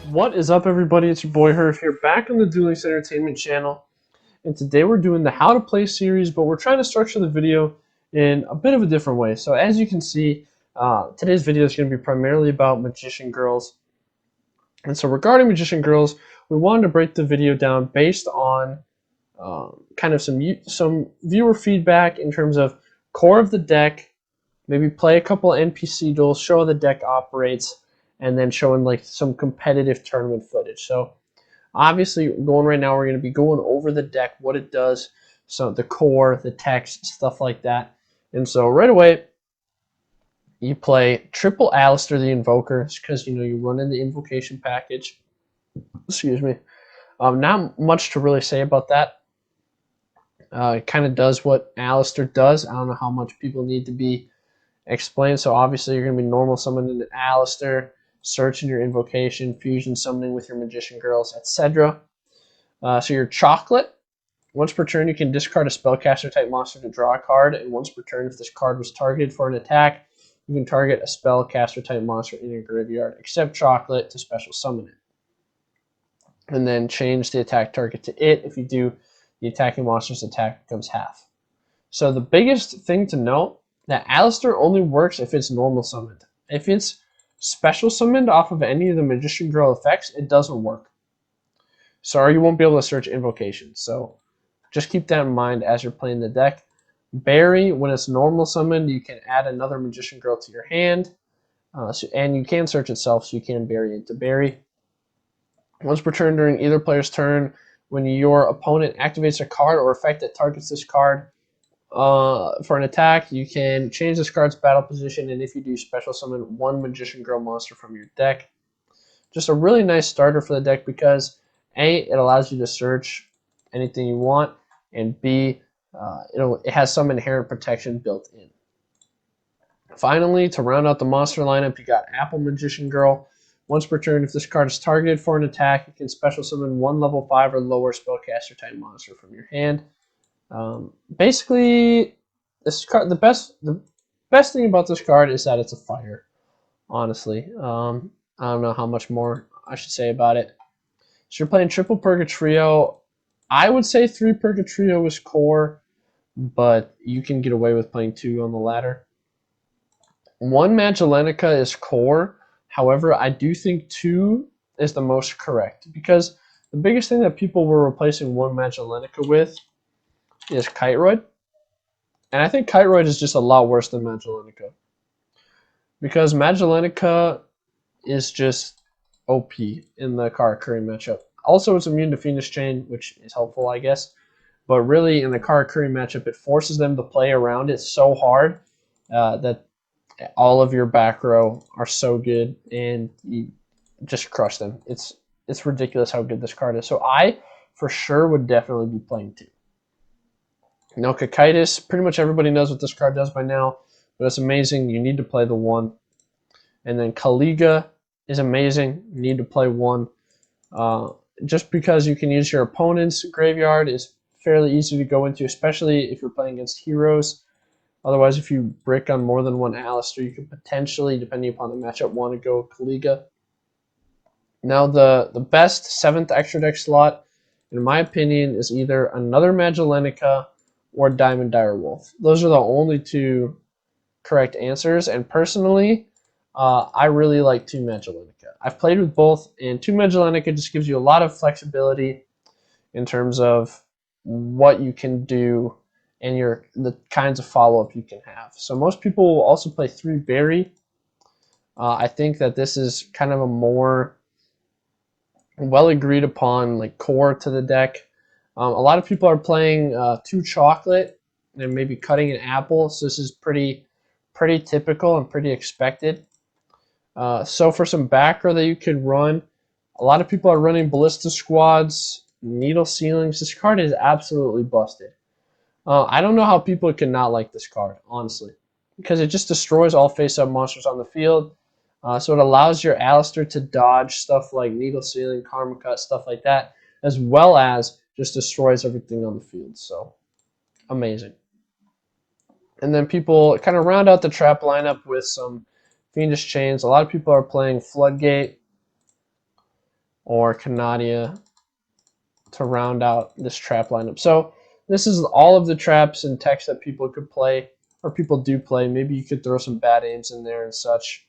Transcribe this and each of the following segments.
What is up, everybody? It's your boy Herf here, back on the Duel Entertainment channel, and today we're doing the How to Play series, but we're trying to structure the video in a bit of a different way. So as you can see, today's video is going to be primarily about Magician Girls. And so regarding Magician Girls, we wanted to break the video down based on kind of some viewer feedback in terms of core of the deck, maybe play a couple of NPC duels, show how the deck operates, and then showing like some competitive tournament footage. So obviously going right now, we're going to be going over the deck, what it does, so the core, the text, stuff like that. And so right away, you play triple Alistair the Invoker, because you run in the invocation package. Excuse me. Not much to really say about that. It kind of does what Alistair does. I don't know how much people need to be explained. So obviously you're going to be normal summoning Alistair, searching your invocation, fusion summoning with your Magician Girls, etc. So your chocolate. Once per turn, you can discard a spellcaster type monster to draw a card, and once per turn, if this card was targeted for an attack, you can target a spellcaster type monster in your graveyard, except chocolate, to special summon it. And then change the attack target to it. If you do, the attacking monster's attack becomes half. So the biggest thing to note, that Alistair only works if it's normal summoned. If it's special summoned off of any of the Magician Girl effects, it doesn't work. Sorry, you won't be able to search invocations. So just keep that in mind as you're playing the deck. Bury, when it's normal summoned, you can add another Magician Girl to your hand. And you can search itself, so you can bury into bury. Once per turn during either player's turn, when your opponent activates a card or effect that targets this card for an attack, you can change this card's battle position, and if you do, special summon one Magician Girl monster from your deck. Just a really nice starter for the deck because A, it allows you to search anything you want, and B, it has some inherent protection built in. Finally, to round out the monster lineup, you got Apple Magician Girl. Once per turn, if this card is targeted for an attack, you can special summon one level 5 or lower spellcaster type monster from your hand. Basically, this card, the best thing about this card is that it's a fighter. Honestly, I don't know how much more I should say about it. So you're playing triple Purgatrio. I would say 3 Purgatrio is core, but you can get away with playing 2 on the ladder. 1 Magelenica is core. However, I do think 2 is the most correct, because the biggest thing that people were replacing 1 Magelenica with is Kiteroid. And I think Kiteroid is just a lot worse than Magelenica, because Magelenica is just OP in the Karakuri matchup. Also, it's immune to Phoenix Chain, which is helpful, I guess. But really, in the Karakuri matchup, it forces them to play around it so hard that all of your back row are so good, and you just crush them. It's ridiculous how good this card is. So I, for sure, would definitely be playing 2. Now, Cocytus, pretty much everybody knows what this card does by now, but it's amazing. You need to play the 1. And then Kaliga is amazing. You need to play 1. Just because you can use your opponent's graveyard is fairly easy to go into, especially if you're playing against heroes. Otherwise, if you brick on more than 1 Alistair, you could potentially, depending upon the matchup, want to go Kaliga. Now, the best 7th extra deck slot, in my opinion, is either another Magelenica or Diamond Direwolf. Those are the only 2 correct answers, and personally, I really like 2 Magelenica. I've played with both, and 2 Magelenica just gives you a lot of flexibility in terms of what you can do and the kinds of follow-up you can have. So most people will also play 3 Berry. I think that this is kind of a more well agreed upon like core to the deck. A lot of people are playing 2 Chocolate and maybe cutting an Apple. So this is pretty typical and pretty expected. So for some back row that you could run, a lot of people are running Ballista Squads, Needle Ceilings. This card is absolutely busted. I don't know how people could not like this card, honestly, because it just destroys all face-up monsters on the field. So it allows your Alistair to dodge stuff like Needle Ceiling, Karma Cut, stuff like that, as well as just destroys everything on the field. So amazing. And then people kind of round out the trap lineup with some Fiendish Chains. A lot of people are playing Floodgate. or Canadia to round out this trap lineup. So this is all of the traps and techs that people could play, or people do play. Maybe you could throw some bad aims in there and such.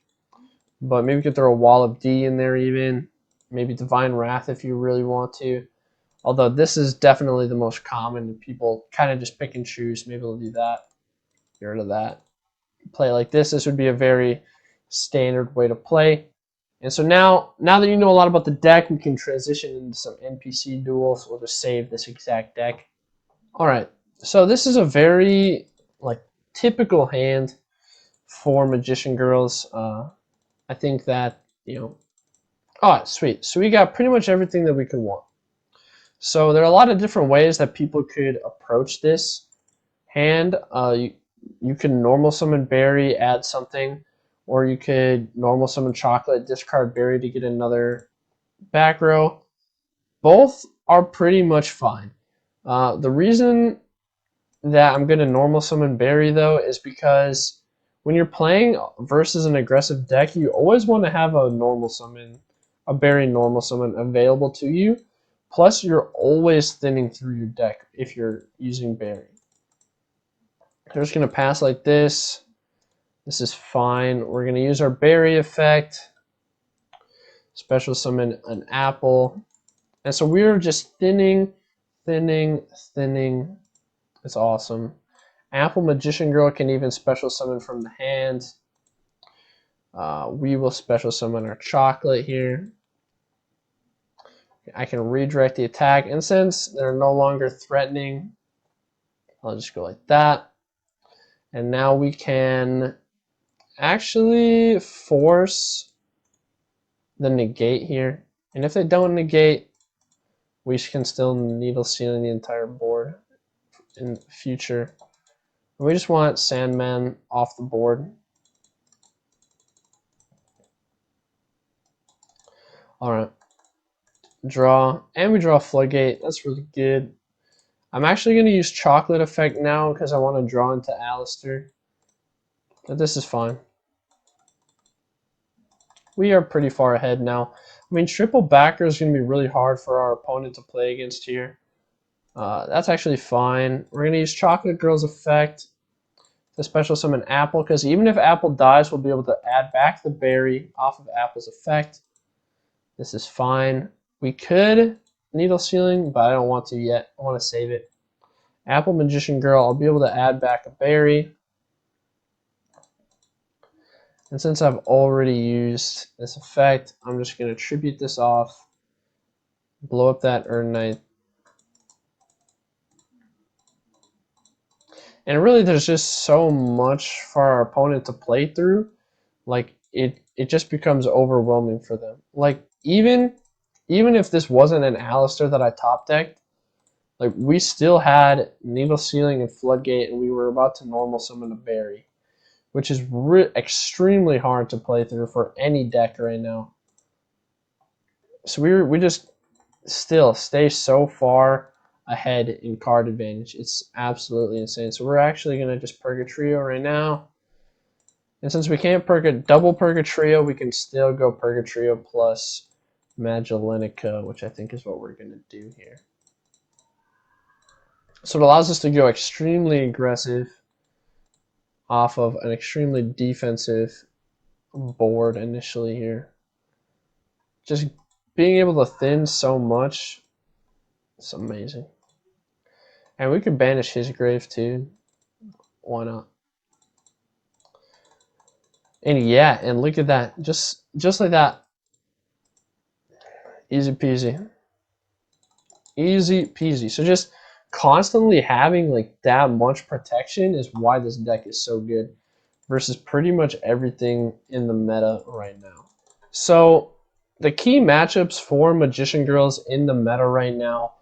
But maybe you could throw a Wall of D in there even. Maybe Divine Wrath if you really want to. Although this is definitely the most common, and people kind of just pick and choose. Maybe they'll do that. Get rid of that. Play like this. This would be a very standard way to play. And so now that you know a lot about the deck, we can transition into some NPC duels. We'll just save this exact deck. All right. So this is a very typical hand for Magician Girls. I think that oh, sweet. So we got pretty much everything that we could want. So there are a lot of different ways that people could approach this hand. You can normal summon Berry, add something, or you could normal summon Chocolate, discard Berry to get another back row. Both are pretty much fine. The reason that I'm going to normal summon Berry though is because when you're playing versus an aggressive deck, you always want to have a Berry normal summon available to you. Plus, you're always thinning through your deck if you're using Berry. We're just going to pass like this. This is fine. We're going to use our Berry effect. Special summon an apple. And so we're just thinning. It's awesome. Apple Magician Girl can even special summon from the hand. We will special summon our Chocolate here. I can redirect the attack, and since they're no longer threatening, I'll just go like that. And now we can actually force the negate here. And if they don't negate, we can still needle sealing the entire board in the future. We just want Sandman off the board. Alright. Draw. And we draw Floodgate. That's really good. I'm actually going to use Chocolate effect now because I want to draw into Alistair. But this is fine. We are pretty far ahead now. I mean, triple backer is going to be really hard for our opponent to play against here. That's actually fine. We're going to use Chocolate Girl's effect to special summon Apple, because even if Apple dies, we'll be able to add back the Berry off of Apple's effect. This is fine. We could needle sealing, but I don't want to yet. I want to save it. Apple Magician Girl, I'll be able to add back a Berry. And since I've already used this effect, I'm just going to tribute this off, blow up that Earn Knight. And really, there's just so much for our opponent to play through. Like, it just becomes overwhelming for them. Like, even if this wasn't an Alistair that I top decked, like, we still had Needle Sealing and Floodgate, and we were about to normal summon a Berry, which is extremely hard to play through for any deck right now. So we just still stay so far ahead in card advantage. It's absolutely insane. So we're actually going to just Purgatrio right now. And since we can't double Purgatrio, we can still go Purgatrio plus Magellantica, which I think is what we're going to do here. So it allows us to go extremely aggressive off of an extremely defensive board initially here. Just being able to thin so much, it's amazing. And we could banish his grave too. Why not? And yeah, and look at that. Just like that. Easy peasy. Easy peasy. So just constantly having like that much protection is why this deck is so good versus pretty much everything in the meta right now. So the key matchups for Magician Girls in the meta right now,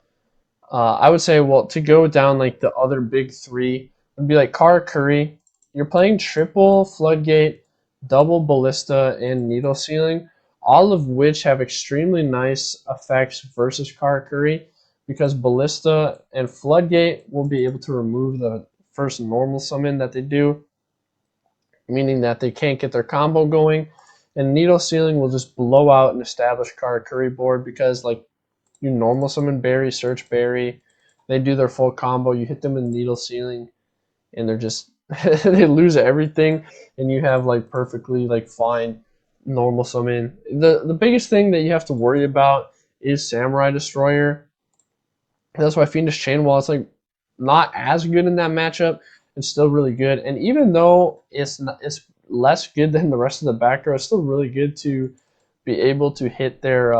I would say, well, to go down like the other big three would be like Karakuri. You're playing triple Floodgate, double Ballista, and Needle Sealing, all of which have extremely nice effects versus Karakuri, because Ballista and Floodgate will be able to remove the first normal summon that they do, meaning that they can't get their combo going. And Needle Sealing will just blow out an established Karakuri board because, like, you normal summon Berry, search Berry, they do their full combo, you hit them in Needle Sealing, and they're just they lose everything, and you have like perfectly like fine normal summon. The biggest thing that you have to worry about is Samurai Destroyer. And that's why Fiendish Chain, while it's like not as good in that matchup, it's still really good. And even though it's less good than the rest of the back row, it's still really good to be able to hit their.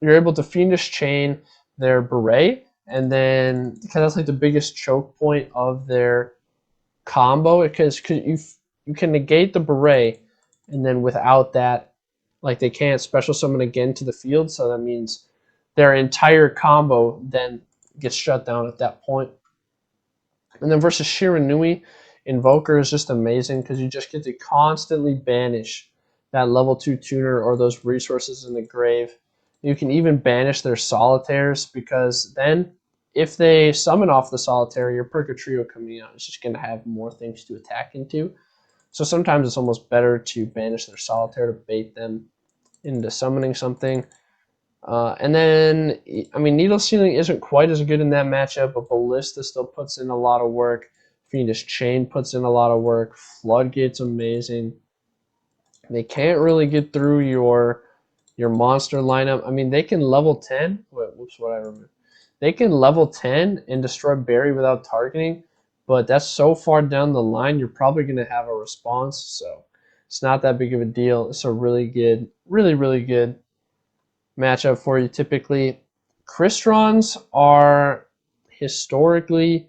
You're able to Fiendish Chain their Beret, and then because that's like the biggest choke point of their combo, because you can negate the Beret, and then without that, like they can't special summon again to the field, so that means their entire combo then gets shut down at that point. And then versus Shiranui, Invoker is just amazing because you just get to constantly banish that level 2 tuner or those resources in the grave. You can even banish their solitaires because then if they summon off the solitaire, your Purgatrio coming out is just going to have more things to attack into. So sometimes it's almost better to banish their solitaire to bait them into summoning something. And then, I mean, Needle Sealing isn't quite as good in that matchup, but Ballista still puts in a lot of work. Fiendish Chain puts in a lot of work. Floodgate's amazing. They can't really get through your monster lineup. I mean, they can level 10. Whoops, what I remember. They can level 10 and destroy Barry without targeting, but that's so far down the line, you're probably going to have a response. So it's not that big of a deal. It's a really good, really good matchup for you typically. Crystrons are historically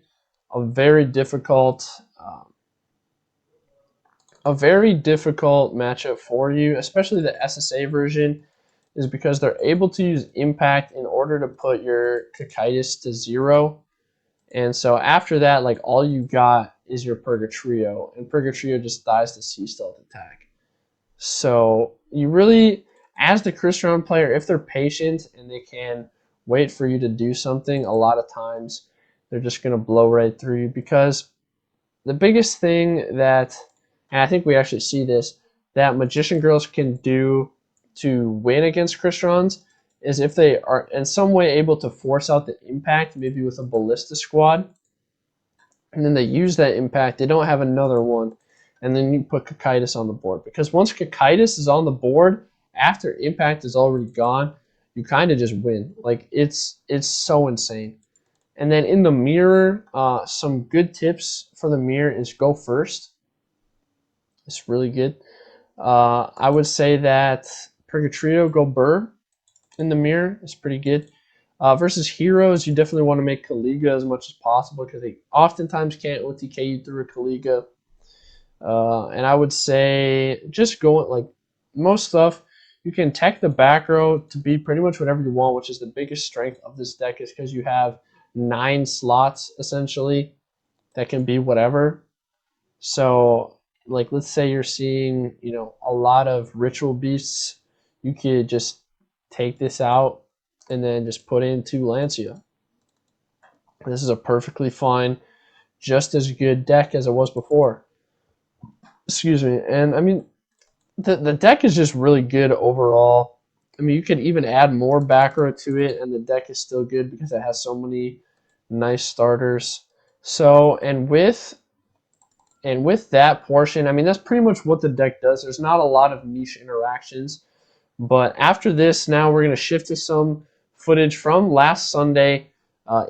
a very difficult matchup for you, especially the SSA version, is because they're able to use impact in order to put your Cocytus to 0. And so after that, like all you got is your Purgatrio, and Purgatrio just dies to Sea Stealth attack. So you really, as the Crystron player, if they're patient and they can wait for you to do something, a lot of times they're just going to blow right through you. Because the biggest thing that, and I think we actually see this, that Magician Girls can do to win against Crystrons is if they are in some way able to force out the impact, maybe with a Ballista squad, and then they use that impact, they don't have another one, and then you put Cocytus on the board. Because once Cocytus is on the board, after impact is already gone, you kind of just win. Like, it's so insane. And then in the mirror, some good tips for the mirror is go first. It's really good. I would say that Purgatrio, go Burr in the mirror is pretty good. Versus heroes, you definitely want to make Kaliga as much as possible because they oftentimes can't OTK you through a Kaliga. And I would say just go like most stuff. You can tech the back row to be pretty much whatever you want, which is the biggest strength of this deck, is because you have 9 slots essentially that can be whatever. So, like, let's say you're seeing, a lot of ritual beasts, you could just take this out and then just put in 2 Lancia. This is a perfectly fine, just as good deck as it was before. Excuse me. And I mean, the deck is just really good overall. I mean, you could even add more back row to it, and the deck is still good because it has so many nice starters. So, and with that portion, I mean, that's pretty much what the deck does. There's not a lot of niche interactions. But after this, now we're going to shift to some footage from last Sunday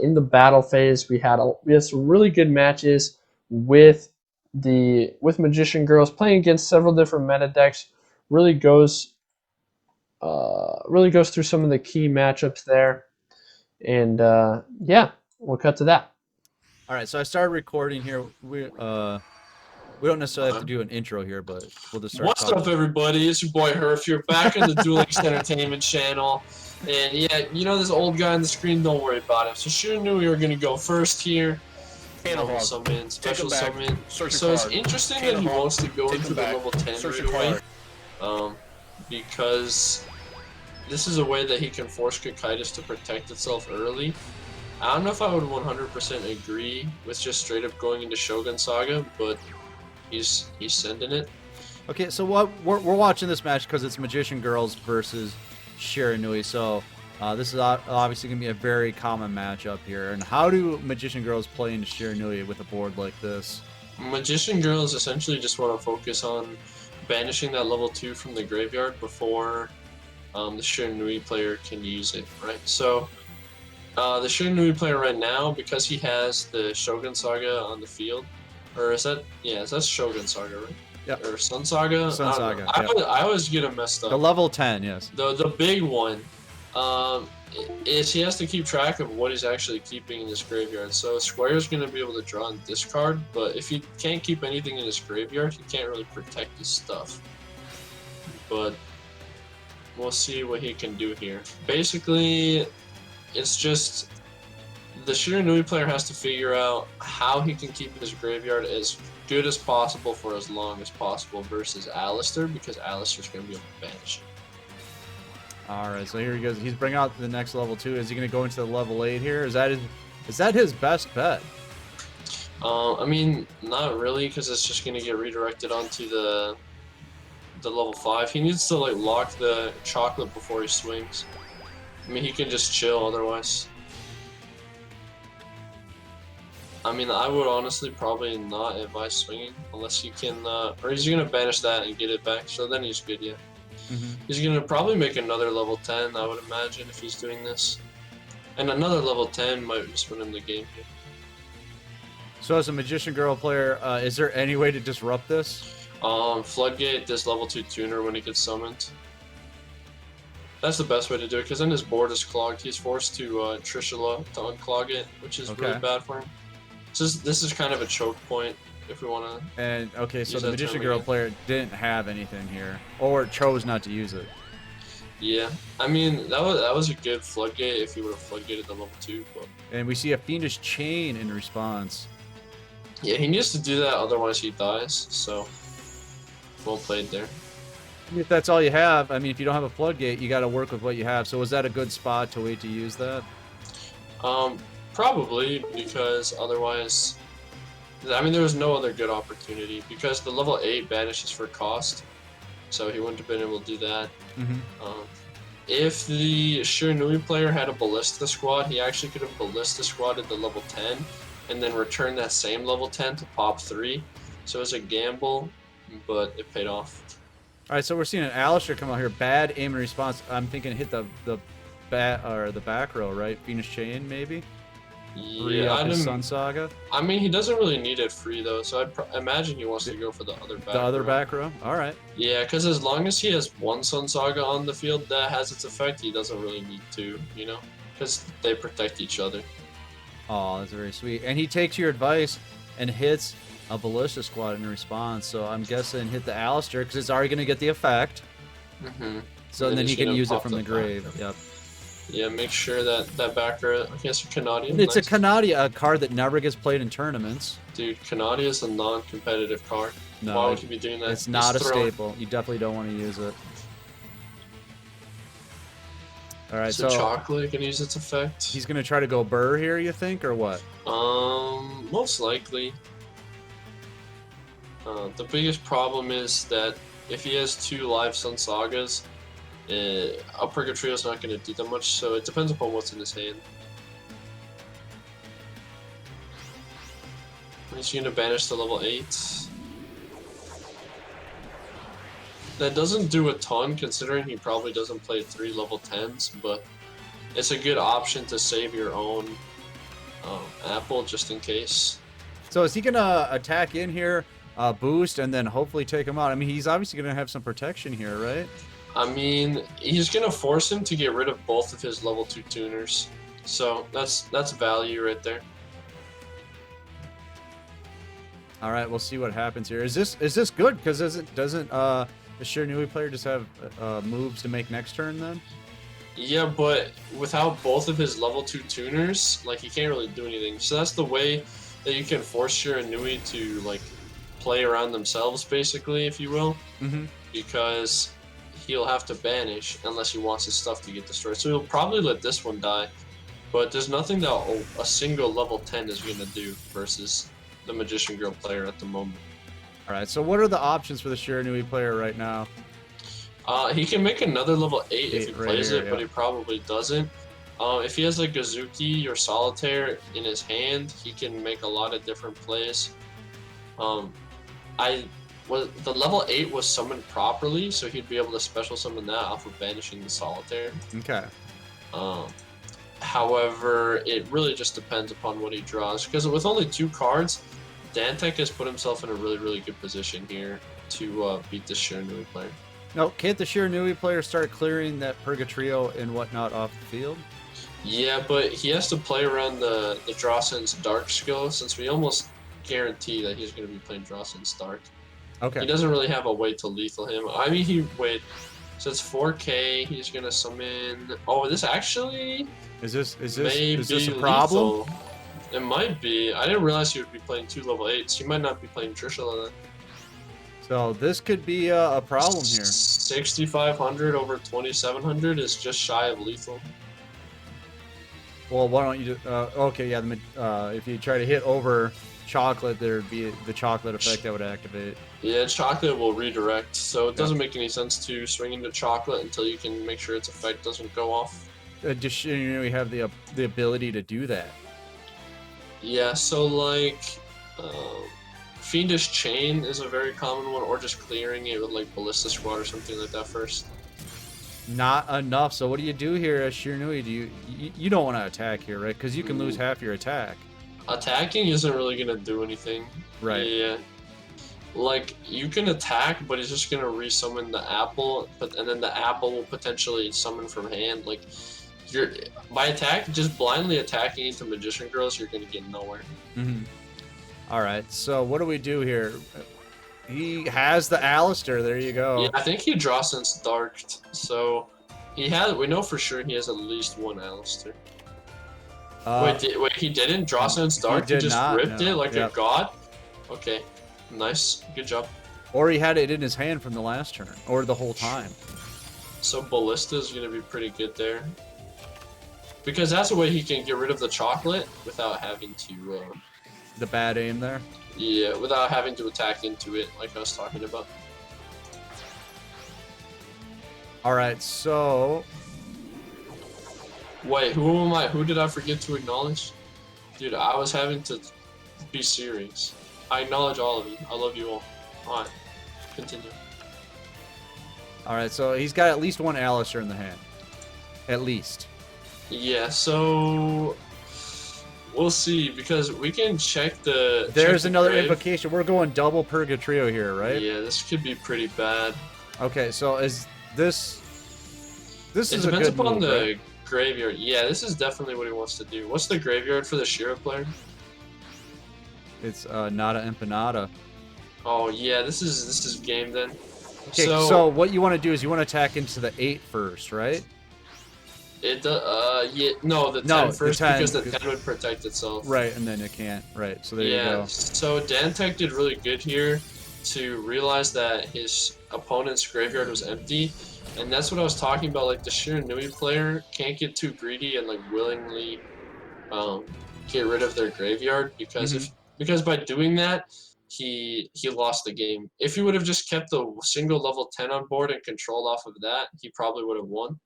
in the battle phase. We had some really good matches with Magician Girls playing against several different meta decks. Really goes through some of the key matchups there. And yeah, we'll cut to that. All right, so I started recording here. We don't necessarily have to do an intro here, but we'll just start What's talking. up, everybody? It's your boy Herf. You're back on the Duel Entertainment channel. And yeah, this old guy on the screen, don't worry about him. So Shiranui are going to go first here. Normal summon, special summon. So it's interesting that he wants to go into the level 10 right away. Because this is a way that he can force Cocytus to protect itself early. I don't know if I would 100% agree with just straight up going into Shogun Saga, but he's sending it. Okay, so what we're watching this match because it's Magician Girls versus Shiranui. So this is obviously going to be a very common matchup here. And how do Magician Girls play into Shiranui with a board like this? Magician Girls essentially just want to focus on banishing that level 2 from the graveyard before the Shiranui player can use it, right? So the Shiranui player right now, because he has the Shogun Saga on the field, or is that, yeah, that's Shogun Saga, right? Yeah. Or Sun Saga? Sun Saga, I always get them messed up. The level 10, yes. The big one is he has to keep track of what he's actually keeping in his graveyard. So Square is going to be able to draw and discard, but if he can't keep anything in his graveyard, he can't really protect his stuff. But we'll see what he can do here. Basically, it's just the Shiranui player has to figure out how he can keep his graveyard as good as possible for as long as possible versus Alistair, because Alistair's going to be able to banish it. All right, so here he goes. He's bringing out the next level 2. Is he going to go into the level 8 here? Is that his best bet? I mean, not really, because it's just going to get redirected onto the level 5. He needs to like lock the chocolate before he swings. I mean, he can just chill otherwise. I mean, I would honestly probably not advise swinging unless he can, or he's going to banish that and get it back, so then he's good, yeah. He's going to probably make another level 10, I would imagine, if he's doing this. And another level 10 might just win him the game here. So as a Magician Girl player, is there any way to disrupt this? Floodgate this level 2 tuner when it gets summoned. That's the best way to do it, because then his board is clogged. He's forced to Trishula to unclog it, which is really bad for him. So this is kind of a choke point if we want to. And okay, so the Magician Girl player didn't have anything here, or chose not to use it. Yeah, I mean that was a good floodgate if he would have floodgated the level 2. But... And we see a Fiendish Chain in response. Yeah, he needs to do that, otherwise he dies. So well played there. If that's all you have, I mean, if you don't have a floodgate, you got to work with what you have. So was that a good spot to wait to use that? Probably, because otherwise, I mean, there was no other good opportunity, because the level 8 banishes for cost, so he wouldn't have been able to do that. If the Shiranui player had a Ballista squad, he actually could have Ballista squadded the level 10, and then return that same level 10 to pop 3. So it was a gamble, but it paid off. All right, so we're seeing an Alistair come out here. Bad aim and response. I'm thinking hit the back row, right? Fiendish Chain, maybe? Yeah, I his Sun Saga. I mean, he doesn't really need it free though, so I imagine he wants to go for the other back. Back row. All right. Yeah, because as long as he has one Sun Saga on the field that has its effect, he doesn't really need two, you know, because they protect each other. Oh, that's very sweet. And he takes your advice and hits a Ballista squad in response. So I'm guessing hit the Alistair because it's already going to get the effect. So then he can use it from the grave. Yep. Yeah, make sure that backer, I guess, a Canadian. It's a Canadia, a card that never gets played in tournaments. Dude, Canadia is a non-competitive card. No, why would you be doing that? It's not a staple. You definitely don't want to use it. All right, so chocolate can use its effect. He's gonna try to go burr here, you think, or what? Most likely. The biggest problem is that if he has two live Sun Sagas, Upper Trio is not going to do that much, so it depends upon what's in his hand. He's going to banish to level 8. That doesn't do a ton, considering he probably doesn't play 3 level 10s, but it's a good option to save your own apple just in case. So is he going to attack in here, boost, and then hopefully take him out? I mean, he's obviously going to have some protection here, right? I mean, he's going to force him to get rid of both of his level 2 tuners. So that's value right there. All right, we'll see what happens here. Is this good? Because doesn't the Shiranui player just have moves to make next turn then? Yeah, but without both of his level 2 tuners, like, he can't really do anything. So that's the way that you can force Shiranui to, like, play around themselves, basically, if you will. Because he'll have to banish unless he wants his stuff to get destroyed. So he'll probably let this one die. But there's nothing that a single level 10 is going to do versus the Magician Girl player at the moment. All right. So what are the options for the Shiranui player right now? He can make another level 8 if he Right plays here, it, but he probably doesn't. If he has like Gazuki or Solitaire in his hand, he can make a lot of different plays. The level 8 was summoned properly, so he'd be able to special summon that off of banishing the Solitaire. Okay. However, it really just depends upon what he draws, because with only 2 cards, Dantec has put himself in a really, really good position here to beat the Shiranui player. No, can't the Shiranui player start clearing that Purgatrio and whatnot off the field? Yeah, but he has to play around the Drawson's Dark skill, since we almost guarantee that he's going to be playing Drawson's Dark. Okay. He doesn't really have a way to lethal him. I mean, so it's 4K, he's going to summon... Oh, this actually... Is this a problem? Lethal. It might be. I didn't realize he would be playing 2 level 8s. He might not be playing Trishula then. So this could be a problem here. 6,500 over 2,700 is just shy of lethal. Well, why don't you? Okay, yeah. If you try to hit over chocolate, there'd be the chocolate effect that would activate. Yeah, chocolate will redirect, so it doesn't make any sense to swing into chocolate until you can make sure its effect doesn't go off. Does Shiranui have the ability to do that? Yeah, so like, Fiendish Chain is a very common one, or just clearing it with like Ballista Squad or something like that first. Not enough. So what do you do here as Shiranui? You don't want to attack here, right? Because you can lose half your attack. Attacking isn't really gonna do anything. Right. Yeah. Like, you can attack, but it's just gonna resummon the apple, and then the apple will potentially summon from hand. Like, by just blindly attacking into Magician Girls, you're gonna get nowhere. Mm-hmm. All right. So what do we do here? He has the Alistair. There you go. Yeah, I think he draws since Darked, so we know for sure he has at least one Alistair. Wait, he didn't draw since Dark? He just ripped it like a god? Okay, nice. Good job. Or he had it in his hand from the last turn, or the whole time. So Ballista is going to be pretty good there. Because that's a way he can get rid of the chocolate without having to... the bad aim there? Yeah, without having to attack into it, like I was talking about. Alright, so... Wait, who am I? Who did I forget to acknowledge? Dude, I was having to be serious. I acknowledge all of you. I love you all. Alright, continue. Alright, so he's got at least one Alistair in the hand. At least. Yeah, so... We'll see, because we can check the... There's another invocation. We're going double Purgatrio here, right? Yeah, this could be pretty bad. Okay, so is this... This is a good move, upon the right? graveyard. Yeah, this is definitely what he wants to do. What's the graveyard for the Shira player? It's Nada Empanada. Oh yeah, this is game then. Okay, so what you want to do is you want to attack into the 8 first, right? It yeah, no, the 10 first, because the 10 would protect itself. Right, and then it can't. Right, so there you go. So Dantec did really good here to realize that his opponent's graveyard was empty, and that's what I was talking about. Like, the Shiranui player can't get too greedy and like willingly get rid of their graveyard, because because by doing that he lost the game. If he would have just kept the single level 10 on board and controlled off of that, he probably would have won.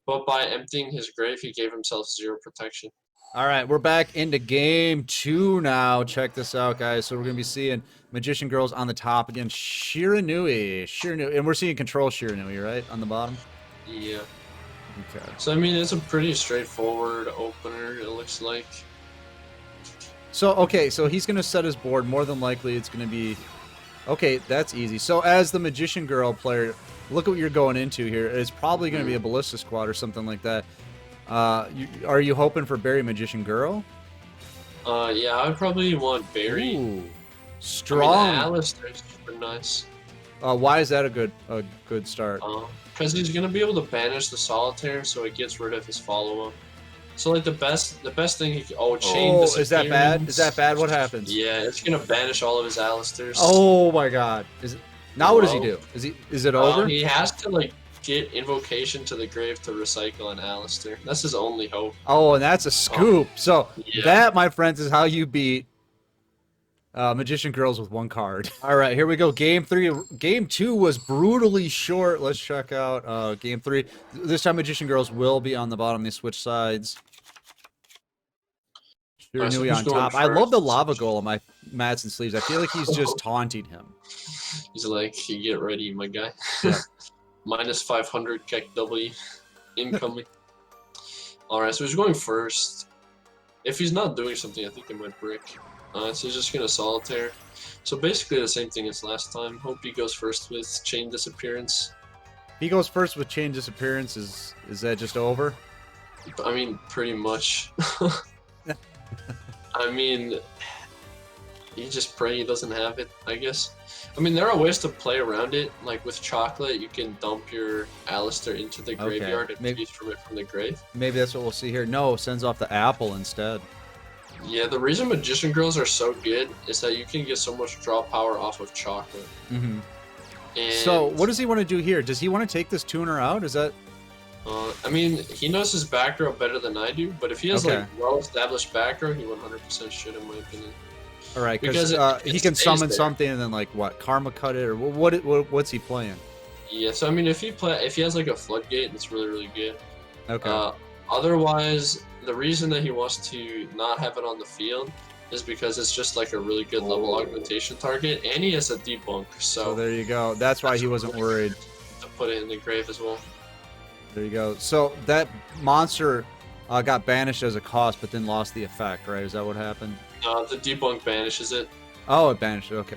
But by emptying his grave, he gave himself 0 protection. All right, we're back into game 2 now. Check this out, guys. So we're going to be seeing Magician Girls on the top against Shiranui. And we're seeing Control Shiranui, right, on the bottom? Yeah. Okay. So, I mean, it's a pretty straightforward opener, it looks like. So, okay, so he's going to set his board. More than likely, it's going to be... Okay, that's easy. So, as the Magician Girl player... Look at what you're going into here. It's probably going to be a Ballista Squad or something like that. Are you hoping for Berry Magician Girl? Yeah, I would probably want Berry. Ooh, strong. I mean, Alistair's super nice. Why is that a good start? Because he's going to be able to banish the Solitaire, so it gets rid of his follow-up. So, like, the best thing he can... Oh, Chain Disappearance. Is that bad? Is that bad? What happens? Yeah, it's going to banish all of his Alistairs. Oh, my God. Is it... Now what does he do? Is it over? He has to like get Invocation to the grave to recycle an Alistair. That's his only hope. Oh, and that's a scoop. So that, my friends, is how you beat Magician Girls with 1 card. All right, here we go. Game 3. Game 2 was brutally short. Let's check out Game 3. This time Magician Girls will be on the bottom. They switch sides. Shiranui on top. I love the lava golem. My Madsen sleeves. I feel like he's just taunting him. He's like, you get ready, my guy. Yeah. Minus 500 Keck W incoming. Alright, so he's going first. If he's not doing something, I think he might brick. So he's just gonna solitaire. So basically the same thing as last time. Hope he goes first with Chain Disappearance. If he goes first with Chain Disappearance, is that just over? I mean, pretty much. I mean, you just pray he doesn't have it, I guess. I mean, there are ways to play around it. Like with chocolate, you can dump your Alistair into the graveyard and feast from it from the grave. Maybe that's what we'll see here. No, sends off the apple instead. Yeah, the reason Magician Girls are so good is that you can get so much draw power off of chocolate. Mm-hmm. And, so, what does he want to do here? Does he want to take this tuner out? Is that... I mean, he knows his back row better than I do, but if he has like well-established back row, he 100% should, in my opinion. All right, because he can summon something and then like what, karma cut it, or what's he playing? Yeah, so I mean, if he has like a floodgate, it's really good. Okay. Otherwise, the reason that he wants to not have it on the field is because it's just like a really good level augmentation target, and he has a debunk. So there you go. That's why he wasn't worried to put it in the grave as well. There you go. So that monster got banished as a cost, but then lost the effect, right? Is that what happened? The debunk banishes it. Oh, it banished it. Okay.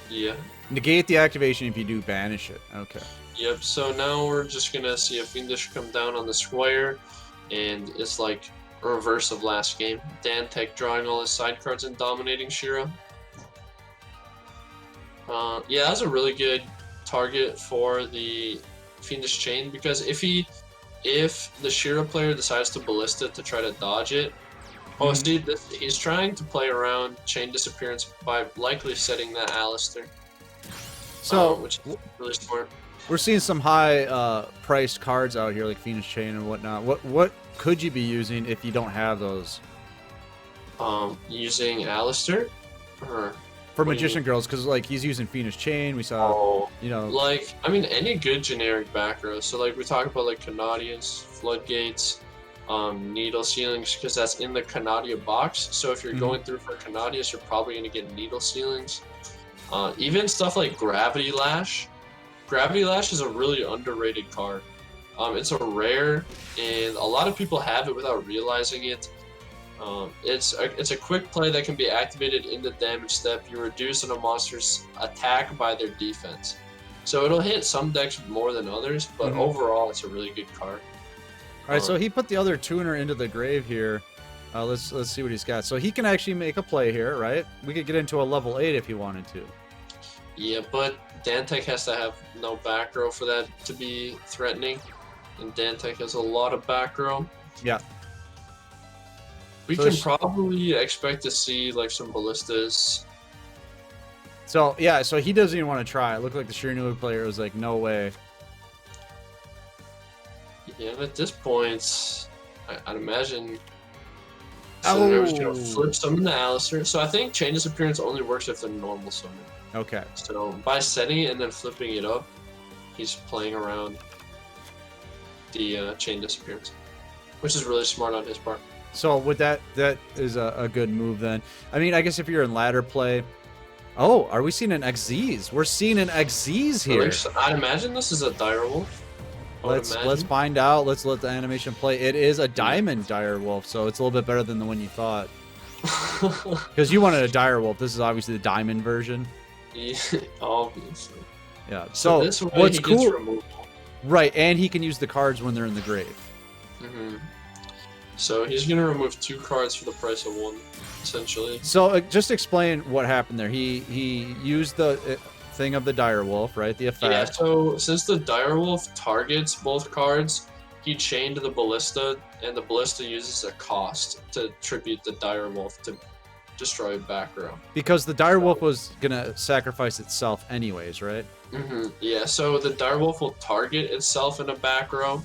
Yeah. Negate the activation if you do banish it. Okay. Yep. So now we're just gonna see a Fiendish come down on the square, and it's like a reverse of last game. Dantec drawing all his side cards and dominating Shira. Yeah, that's a really good target for the Fiendish Chain, because if the Shira player decides to Ballista to try to dodge it, see, he's trying to play around Chain Disappearance by likely setting that Alistair. So, which is really smart. We're seeing some high priced cards out here like Fiendish Chain and whatnot. What could you be using if you don't have those? Using Alistair? For Magician Girls, because like he's using Fiendish Chain, we saw, you know, like I mean any good generic back row. So like we talk about like Canadias, Floodgates, Needle Ceilings, because that's in the Canadia box. So if you're going through for Canadias, you're probably gonna get Needle Ceilings. Even stuff like Gravity Lash. Gravity Lash is a really underrated card. It's a rare, and a lot of people have it without realizing it. It's a quick play that can be activated in the damage step. You reduce a monster's attack by their defense. So it'll hit some decks more than others, but overall it's a really good card. All right, so he put the other tuner into the grave here. Let's see what he's got. So he can actually make a play here, right? We could get into a level 8 if he wanted to. Yeah, but Dantec has to have no back row for that to be threatening, and Dantec has a lot of back row. Yeah. We can probably expect to see like some ballistas. So yeah, so he doesn't even want to try. It looked like the Shiranui player was like, no way. Yeah, at this point, I'd imagine. So they're just gonna flip summon the Alistair. So I think Chain Disappearance only works if they're normal summon. Okay. So by setting it and then flipping it up, he's playing around the Chain Disappearance, which is really smart on his part. So with that is a good move then. I mean, I guess if you're in ladder play. Oh, are we seeing an XZs? We're seeing an XZs here. I'd imagine this is a Direwolf. Let's find out. Let's let the animation play. It is a Diamond Direwolf, so it's a little bit better than the one you thought. Because you wanted a Direwolf. This is obviously the Diamond version. Yeah, obviously. Yeah. So this way what's he cool? gets removed. Right, and he can use the cards when they're in the grave. So he's gonna remove 2 cards for the price of 1, essentially. So just explain what happened there. He used the thing of the Direwolf, right? The effect. Yeah. So since the Direwolf targets both cards, he chained the Ballista, and the Ballista uses a cost to tribute the Direwolf to destroy back row. Because the Direwolf was gonna sacrifice itself anyways, right? Yeah. So the Direwolf will target itself in a back row,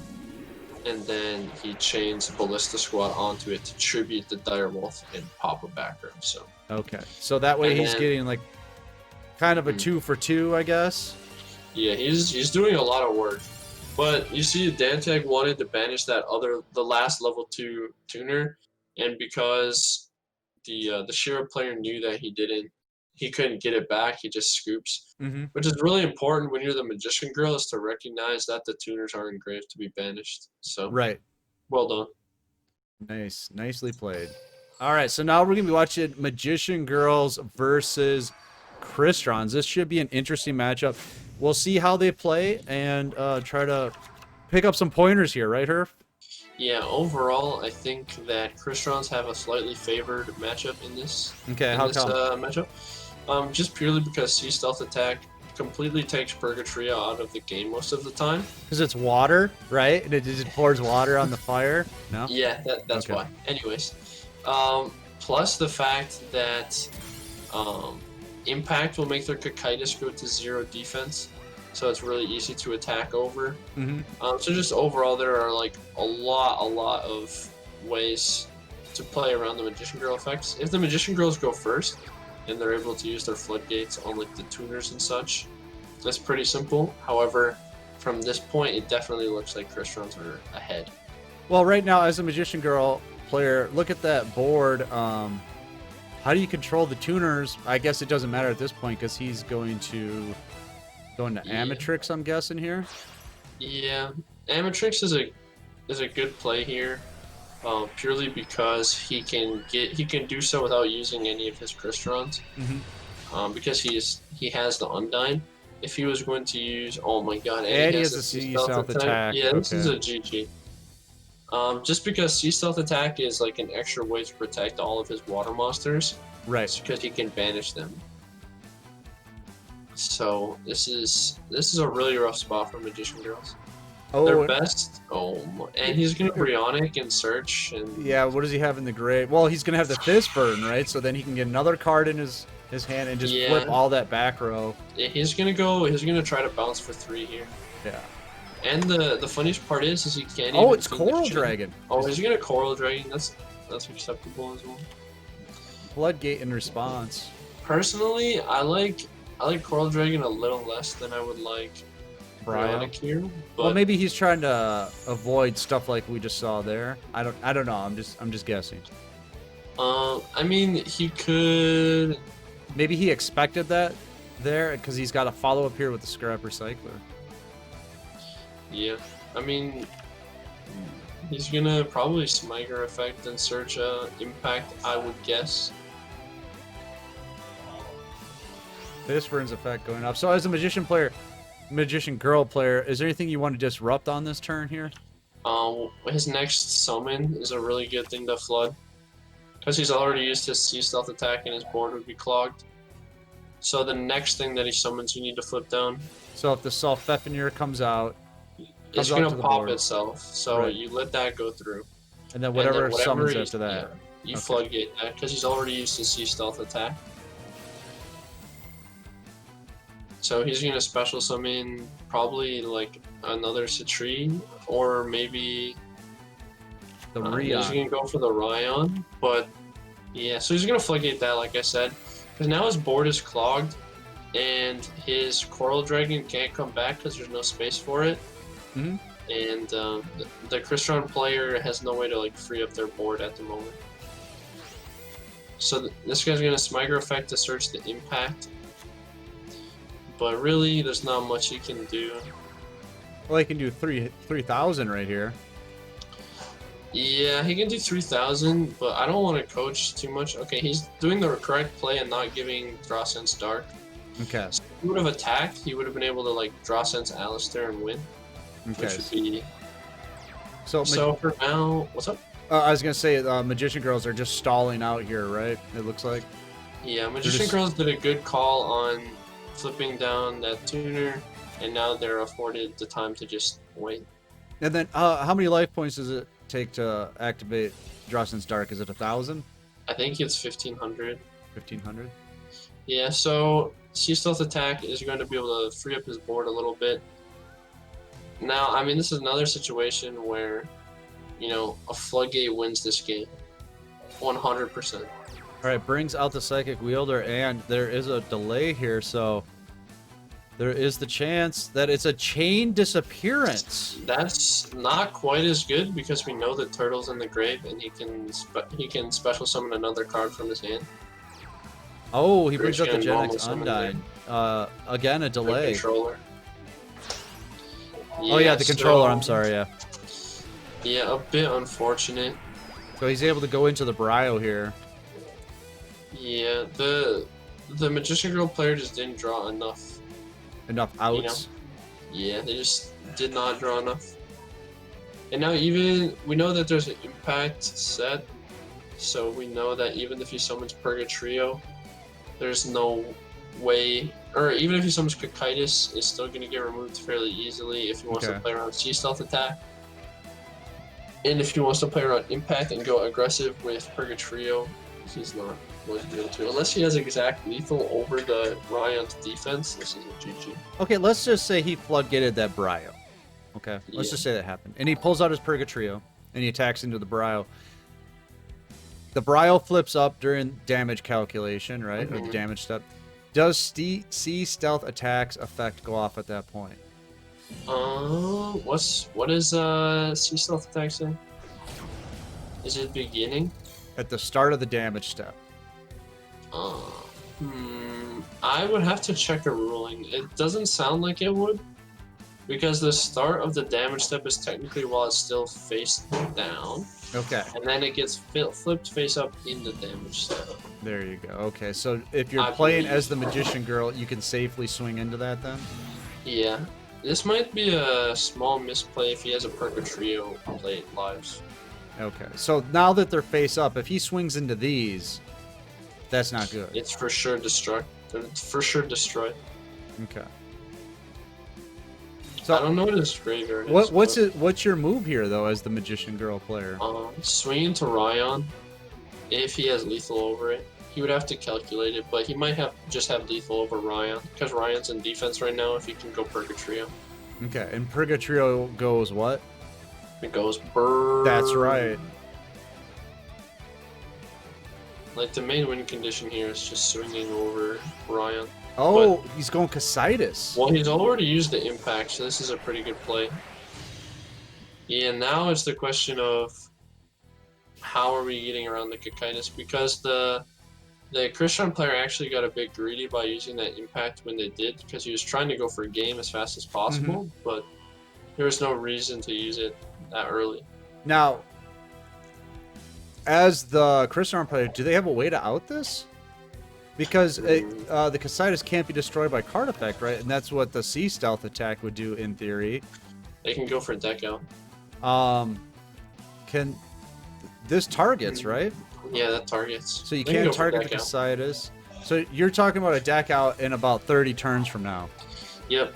and then he chains Ballista Squad onto it to tribute the Direwolf and pop a back row. So Okay, so that way And he's then- getting like kind of a 2 for 2, I guess. yeah, he's doing a lot of work. But you see, Dantag wanted to banish the last level 2 tuner, and because the Shira player knew that he couldn't get it back. He just scoops, Mm-hmm. which is really important when you're the Magician Girl, is to recognize that the tuners are engraved to be banished. So Right. well done. Nice. Nicely played. All right, so now we're going to be watching Magician Girls versus Crystrons. This should be an interesting matchup. We'll see how they play and try to pick up some pointers here, right, Herf? Yeah, overall, I think that Crystrons have a slightly favored matchup in this. Okay, in how this, come? matchup. Just purely because Sea Stealth Attack completely takes Purgatrio out of the game most of the time. Because it's water, right? And it just pours water on the fire? No? Yeah, that's Okay. why. Anyways, plus the fact that Impact will make their Cocytus go to 0 defense, so it's really easy to attack over. Mm-hmm. So just overall, there are like a lot of ways to play around the Magician Girl effects. If the Magician Girls go first, and they're able to use their floodgates on like the tuners and such, that's pretty simple. However, from this point, it definitely looks like Crystrons are ahead. Well, right now, as a Magician Girl player, look at that board. How do you control the tuners? I guess it doesn't matter at this point because he's going to go into Yeah. Amatrix, I'm guessing here. Yeah, Amatrix is a good play here, purely because he can do so without using any of his Crystrons, because he has the Undyne. If he was going to use, oh my god, And he has a a Sea Sea Stealth Stealth attack. Yeah, this is Okay. a GG. Just because Sea Stealth Attack is like an extra way to protect all of his water monsters, Right. it's because he can banish them. So this is a really rough spot for Magician Girls. Their Oh, best. And he's gonna Brionic and search and yeah. What does he have in the grave? Well, he's going to have the Fist Burn, right? So then he can get another card in his hand and just Yeah. flip all that back row. he's gonna try to bounce for 3 here. Yeah. And the funniest part is he can't. Oh, even it's finish Coral it. Dragon. Oh, he's gonna Coral Dragon. That's acceptable as well. Floodgate in response. Personally, I like Coral Dragon a little less than I would like Brian. Brionic here. But Well, maybe he's trying to avoid stuff like we just saw there. I don't know. I'm just guessing. I mean, he could. Maybe he expected that there because he's got a follow up here with the Scrap Recycler. Yeah, I mean, he's gonna probably Smiger effect and search Impact, I would guess. This Burn's effect going up. So as a Magician Girl player, is there anything you want to disrupt on this turn here? His next summon is a really good thing to flood, because he's already used his Sea Stealth Attack and his board would be clogged. So the next thing that he summons, you need to flip down. So if the Sulfephenir comes out, It's out gonna to the pop board. itself, so Right. you let that go through. and then And whatever, then summons he's- after that. yeah, you Okay. floodgate that, because he's already used his Sea Stealth Attack. So he's gonna special summon probably like another Citrine, or maybe The he's Rion. gonna go for the Ryon. But yeah, so he's gonna floodgate that, like I said, because now his board is clogged, and his Coral Dragon can't come back because there's no space for it. Mhm. And the Crystron player has no way to like free up their board at the moment. So this guy's gonna Smiger effect to search the Impact. But really, there's not much he can do. Well, he can do 3,000 right here. Yeah, he can do 3,000, but I don't want to coach too much. Okay, he's doing the correct play and not giving Draw Sense Dark. Okay. So if he would have attacked, he would have been able to like Draw Sense Alistair and win. Okay. Which would be... So, So for now, what's up? I was gonna say, Magician Girls are just stalling out here, right? It looks like. Yeah, Magician just- Girls did a good call on flipping down that tuner, and now they're afforded the time to just wait. And then, how many life points does it take to activate Drawson's Dark? Is it 1,000? I think it's 1,500. 1,500? Yeah, so Sea Stealth Attack is going to be able to free up his board a little bit. Now, I mean, this is another situation where you know, a Floodgate wins this game. 100%. All right, brings out the Psychic Wielder, and there is a delay here, so there is the chance that it's a chain disappearance. That's not quite as good because we know that Turtle's in the grave and he can special summon another card from his hand. Oh, he brings out the Can Gen normal X summon Undyne. Again, a the delay. controller. Oh yeah, the controller. I'm sorry. Yeah. Yeah, a bit unfortunate. So he's able to go into the Brio here. Yeah, the Magician Girl player just didn't draw enough. Enough outs. Yeah, they just did not draw enough. And now even we know that there's an impact set, so we know that even if he summons Purgatrio, there's no way, or even if he summons Cocytus, it's still going to get removed fairly easily if he wants to play around Sea Stealth attack. And if he wants to play around Impact and go aggressive with Purgatrio, he's not going to be able to. Unless he has exact lethal over the Ryan's defense, this is a GG. Okay, let's just say he floodgated that Brio. Okay, let's just say that happened. And he pulls out his Purgatrio, and he attacks into the Brio. The Brio flips up during damage calculation, right? Or the damage step. Does Sea Stealth attacks effect go off at that point? What does Sea Stealth attack say? Is it beginning? At the start of the damage step. I would have to check a ruling. It doesn't sound like it would, because the start of the damage step is technically while it's still face down. Okay. And then it gets flipped face up in the damage step. There you go. Okay, so if you're playing as the Magician Girl, you can safely swing into that then? Yeah. This might be a small misplay if he has a Purgatrio play lives. Okay, so now that they're face up, if he swings into these, that's not good. It's for sure destroy. For sure destroy. Okay. So I don't know what his graveyard is. What's your move here though, as the Magician Girl player? Swing into Ryan. If he has lethal over it, he would have to calculate it, but he might just have lethal over Ryan because Ryan's in defense right now. If he can go Purgatrio. Okay, and Purgatrio goes what? It goes burn. That's right. Like the main win condition here is just swinging over Ryan. Oh, but he's going Cocytus. Well, he's already used the impact, so this is a pretty good play. Yeah, now it's the question of how are we getting around the Cocytus, because the Crystrons player actually got a bit greedy by using that impact when they did, because he was trying to go for a game as fast as possible, but there was no reason to use it that early. Now, as the Crystrons player, do they have a way to out this? Because the Cocytus can't be destroyed by card effect, right? And that's what the Sea Stealth attack would do in theory. They can go for deck out. This targets, right? Yeah, that targets. So you can't target the Cocytus. So you're talking about a deck out in about 30 turns from now. Yep.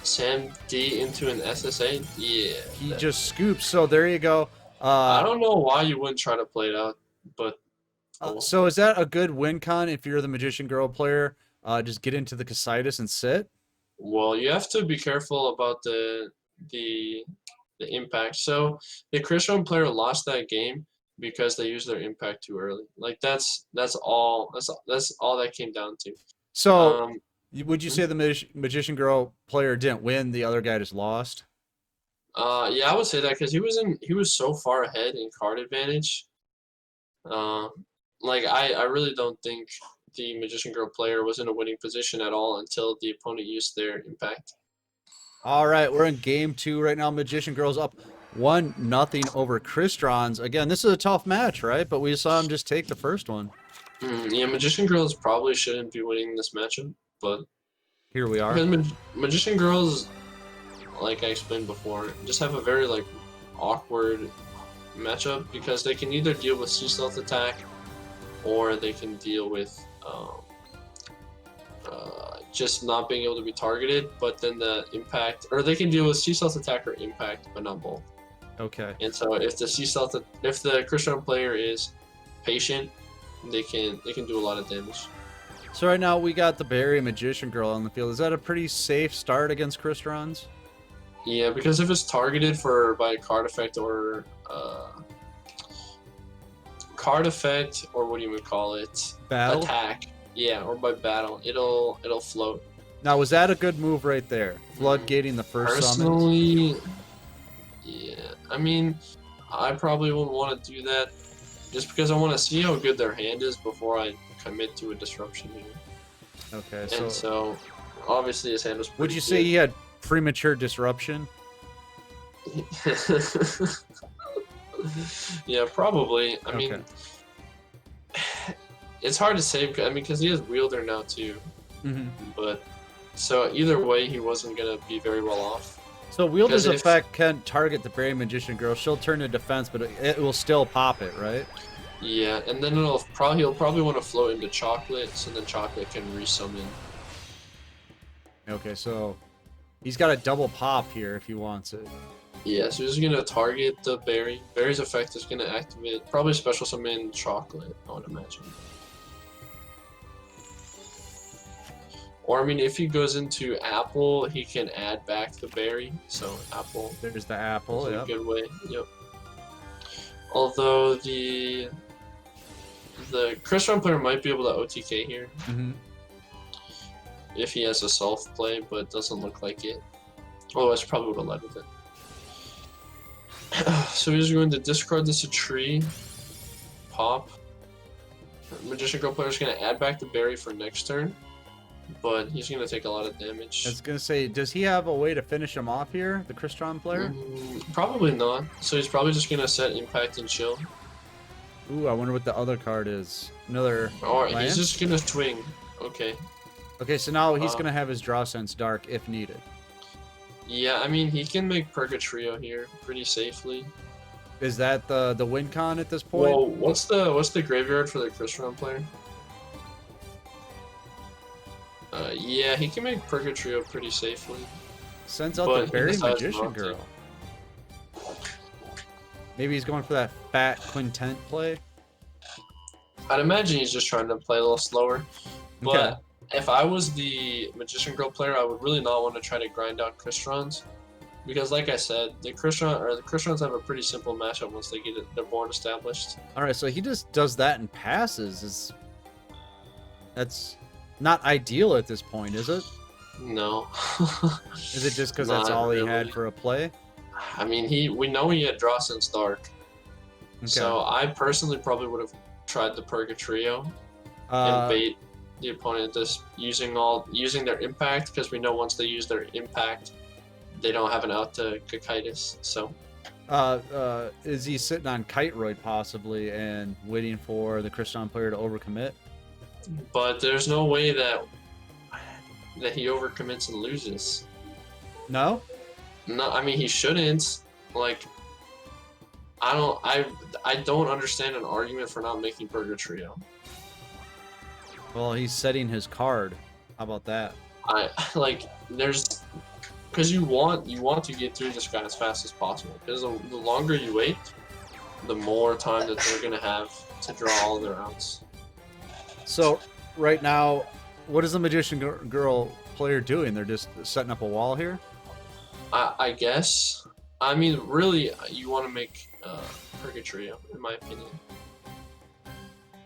Sam D into an SSA? Yeah. He just scoops. So there you go. I don't know why you wouldn't try to play it out, but... So is that a good win con if you're the Magician Girl player? Just get into the Cocytus and sit? Well, you have to be careful about the impact. So the Crystrons player lost that game because they used their impact too early. Like that's all that came down to. So would you say the Magician Girl player didn't win, the other guy just lost? Yeah, I would say that because he was so far ahead in card advantage. Like I really don't think the Magician Girl player was in a winning position at all until the opponent used their impact. All right, we're in game 2 right now. Magician Girl's up 1-0 over Crystrons. Again, this is a tough match, right? But we saw him just take the first one. Yeah, Magician Girls probably shouldn't be winning this matchup, but here we are. Magician Girls, like I explained before, just have a very awkward matchup because they can either deal with Sea Stealth attack or they can deal with just not being able to be targeted, but then the impact, or they can deal with Sea Stealth attack or impact, but not both. Okay. And so if the Crystrons player is patient, they can do a lot of damage. So right now we got the Barry Magician Girl on the field. Is that a pretty safe start against Crystrons? Yeah, because if it's targeted by a card effect or what do you would call it? Battle? Attack. Yeah, or by battle, it'll float. Now, was that a good move right there? Floodgating the first summons? Personally, yeah. I mean, I probably wouldn't want to do that just because I want to see how good their hand is before I commit to a disruption here. Okay, And so obviously his hand was pretty would you say he had premature disruption? Yeah, probably. I mean, it's hard to say. I mean, because he has wielder now too. But so either way, he wasn't gonna be very well off. So wielder's effect can target the Berry Magician Girl. She'll turn to defense, but it will still pop it, right? Yeah, and then he'll probably want to float into chocolate, so then chocolate can resummon. Okay, so he's got a double pop here if he wants it. Yeah, so he's gonna target the berry. Berry's effect is gonna activate probably special summon chocolate, I would imagine. Or I mean, if he goes into apple, he can add back the berry. So apple. There's the apple. Yeah. A good way. Yep. Although the Crystrons player might be able to OTK here. If he has a self play, but it doesn't look like it. Otherwise, probably would have led with it. So he's going to discard this a tree, pop. Magician Girl player is going to add back the berry for next turn, but he's going to take a lot of damage. I was going to say, does he have a way to finish him off here, the Crystron player? Probably not. So he's probably just going to set impact and chill. Ooh, I wonder what the other card is. Another Alright, land? he's just going to swing. Okay. Okay, so now he's going to have his Draw Sense Dark if needed. Yeah, I mean, he can make Purgatrio here pretty safely. Is that the win con at this point? Well, what's the graveyard for the Crystrons player? Yeah, he can make Purgatrio pretty safely. Sends out the Berry Magician Girl. Maybe he's going for that fat quintet play? I'd imagine he's just trying to play a little slower. But if I was the Magician Girl player, I would really not want to try to grind out Crystrons. Because like I said, the Crystrons have a pretty simple matchup once they get their board established. Alright, so he just does that and passes. That's not ideal at this point, is it? No. Is it just because that's all he had for a play? I mean, we know he had Draw Sense Dark. Okay. So I personally probably would have tried the Purgatrio and bait the opponent just using their impact, because we know once they use their impact, they don't have an out to Cocytus. So is he sitting on Kiteroid possibly and waiting for the Crystrons player to overcommit? But there's no way that he overcommits and loses. No? No, I mean he shouldn't. Like, I don't understand an argument for not making Purgatrio. Well, he's setting his card. How about that? Because you want to get through this guy as fast as possible. Because the longer you wait, the more time that they're gonna have to draw all of their outs. So right now, what is the Magician Girl player doing? They're just setting up a wall here? I guess. I mean, really, you want to make Purgatrio, in my opinion.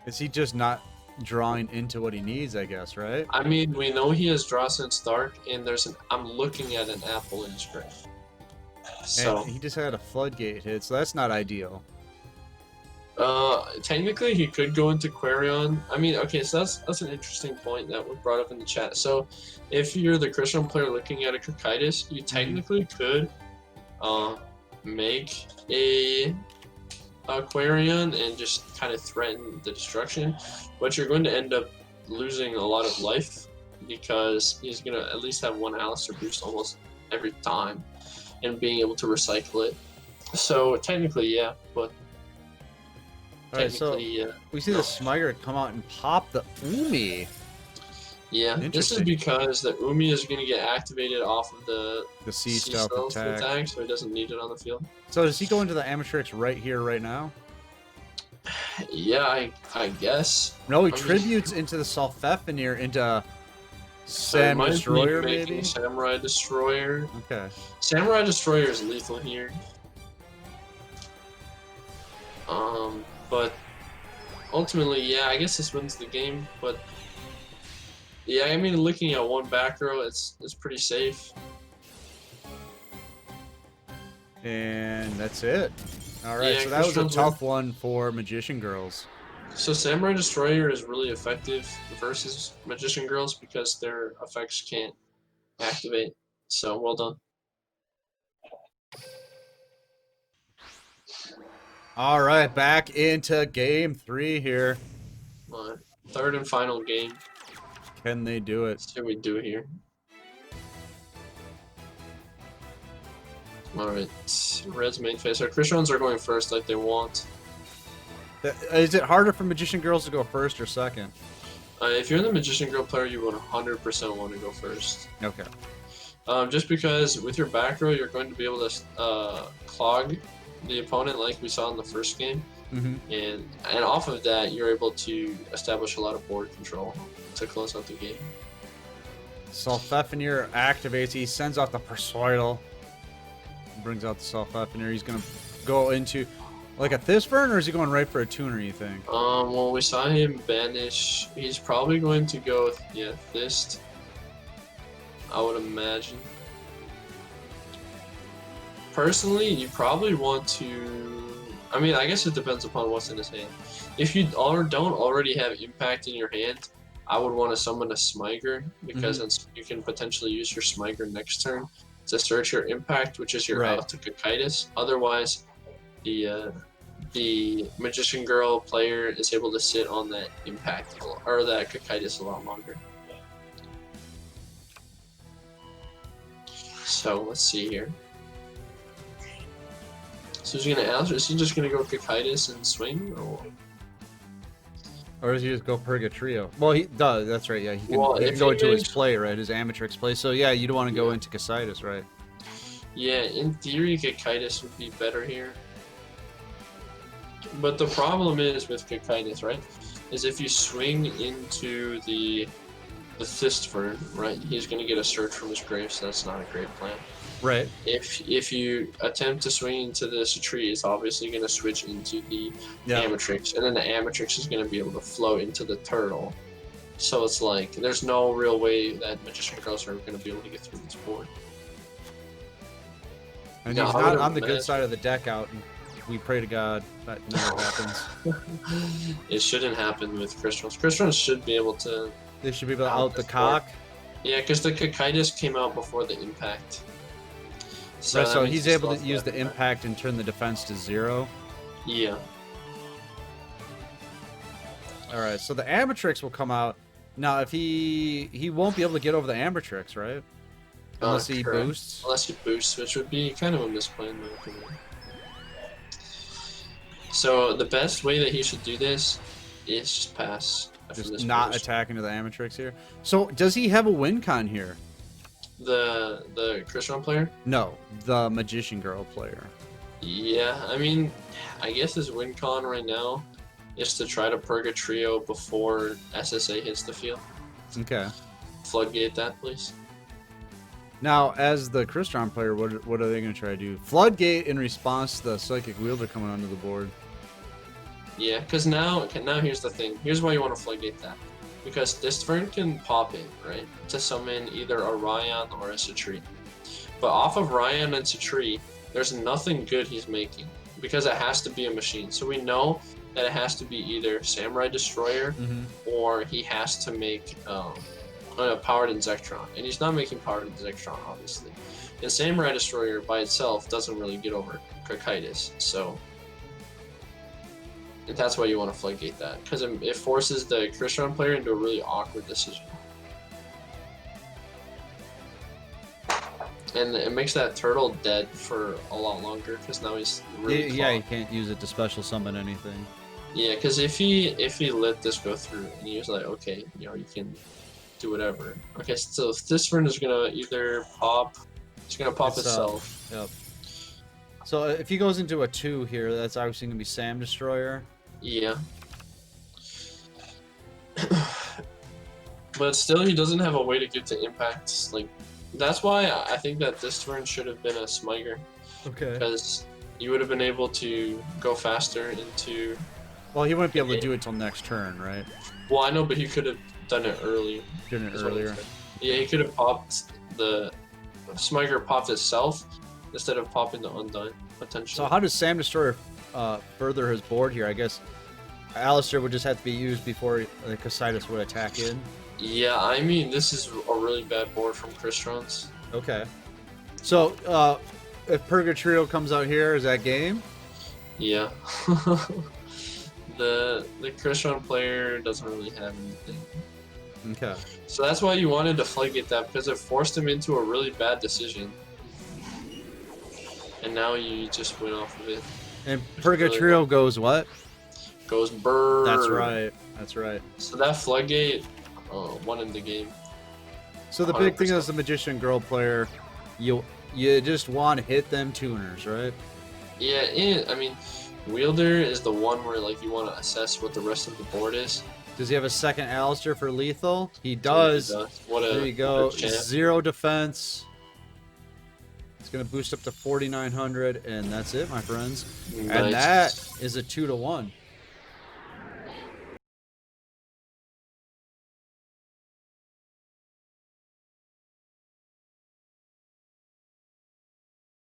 Is he just not drawing into what he needs, I guess, right? I mean, we know he has Draw Sense Dark, and I'm looking at an apple in his grave. So and he just had a floodgate hit, so that's not ideal. Technically, he could go into Quarion. I mean, okay, so that's an interesting point that was brought up in the chat. So, if you're the Crystrons player looking at a Cocytus, you technically could make a Quarion and just kind of threaten the destruction, but you're going to end up losing a lot of life because he's going to at least have one Alistair boost almost every time and being able to recycle it. So, technically, yeah, but Alright, so we see the Smiter come out and pop the Umi. Yeah, this is because the Umi is going to get activated off of the C stealth attack, so he doesn't need it on the field. So does he go into the Amatrix right here, right now? Yeah, I guess. No, he tributes into the Sulfephenir into Sam might be Destroyer, making maybe? Samurai Destroyer. Okay. Samurai Destroyer is lethal here. But ultimately, yeah, I guess this wins the game. But yeah, I mean, looking at one back row, it's pretty safe. And that's it. All right, Yeah, so that was a Crystrons tough one for Magician Girls. So Samurai Destroyer is really effective versus Magician Girls because their effects can't activate. So well done. All right, back into game 3 here. Third and final game. Can they do it? Let's see what we do here. Alright, Red's main face. Our Crystrons are going first like they want. Is it harder for Magician Girls to go first or second? If you're the Magician Girl player, you would 100% want to go first. Okay. Just because with your back row, you're going to be able to clog the opponent like we saw in the first game. And off of that, you're able to establish a lot of board control to close out the game. Self-Fefnir activates. He sends off the Persuadal. Brings out the Self-Fefnir. He's going to go into like a Thistburn, or is he going right for a tuner, you think? Well, we saw him banish. He's probably going to go with, yeah, Thist. I would imagine. Personally, you probably want to... I mean, I guess it depends upon what's in his hand. If you don't already have Impact in your hand, I would want to summon a Smiger, because then you can potentially use your Smiger next turn to search your Impact, which is your out to Cocytus. Otherwise, the Magician Girl player is able to sit on that Impact, or that Cocytus a lot longer. So, let's see here. So he's gonna ask, is he just gonna go Cocytus and swing, or does he just go Purgatrio? Well, he does. That's right. Yeah, he can, well, he can go into his play, right? His Amatrix play. So yeah, you don't want to go into Cocytus, right? Yeah, in theory, Cocytus would be better here. But the problem is with Cocytus, right? Is if you swing into the Thistburn, right? He's gonna get a search from his grave, so that's not a great plan. Right. If you attempt to swing into this tree, it's obviously going to switch into the Amatrix, and then the Amatrix is going to be able to flow into the turtle. So it's like, there's no real way that Magician Girls are going to be able to get through this board. And he's not on the good side of the deck out, and we pray to God that never happens. It shouldn't happen with Crystrons. Crystrons should be able to... They should be able to out the cock. Yeah, because the Cocytus came out before the Impact. So he's able to use the Impact and turn the defense to 0? Yeah. Alright, so the Amatrix will come out. Now, if he won't be able to get over the Amatrix, right? Unless he boosts? Unless he boosts, which would be kind of a misplay in my opinion. So the best way that he should do this is just pass. Just not attacking to the Amatrix here. So, does he have a win con here? The Crystron player? No, the Magician Girl player. Yeah, I mean, I guess his win con right now is to try to Purgatrio before SSA hits the field. Okay. Floodgate that, please. Now, as the Crystrons player, what are they going to try to do? Floodgate in response to the Psychic Wielder coming onto the board. Yeah, because now here's the thing. Here's why you want to Floodgate that. Because Thistburn can pop in, right, to summon either a Ryan or a Satri. But off of Ryan and Satri, there's nothing good he's making, because it has to be a machine. So we know that it has to be either Samurai Destroyer, or he has to make Powered Insectron. And he's not making Powered Insectron, obviously. And Samurai Destroyer by itself doesn't really get over Cocytus, so... And that's why you want to Floodgate that, because it forces the Crystron player into a really awkward decision. And it makes that turtle dead for a lot longer, because now he's really Yeah, he can't use it to special summon anything. Yeah, because if he let this go through, and he was like, okay, you can do whatever. Okay, so this one is going to either pop, it's going to pop itself. Yep. So if he goes into a 2 here, that's obviously going to be Sam Destroyer. Yeah. But still, he doesn't have a way to get to impact. Like, that's why I think that this turn should have been a Smiger. Okay. Because you would have been able to go faster into... Well, he wouldn't be able to do it till next turn, right? Well, I know, but he could have done it early. Doing it earlier. Yeah, he could have popped the... Smiger popped itself instead of popping the Undyne, potentially. So how does Sam Destroyer further his board here? I guess Alistair would just have to be used before the Casitas would attack in. Yeah, I mean, this is a really bad board from Crystrons. Okay. So, if Purgatrio comes out here, is that game? Yeah. the Crystron player doesn't really have anything. Okay. So that's why you wanted to Floodgate that, because it forced him into a really bad decision. And now you just went off of it. And Purgatrio goes what? Goes bird. That's right. That's right. So that Floodgate won in the game. So the big thing as the Magician Girl player, you just want to hit them tuners, right? Yeah, and I mean, Wielder is the one where like you want to assess what the rest of the board is. Does he have a second Alistair for lethal? He does. There you go. 0 defense. It's going to boost up to 4,900, and that's it, my friends. Nice. And that is a 2-to-1.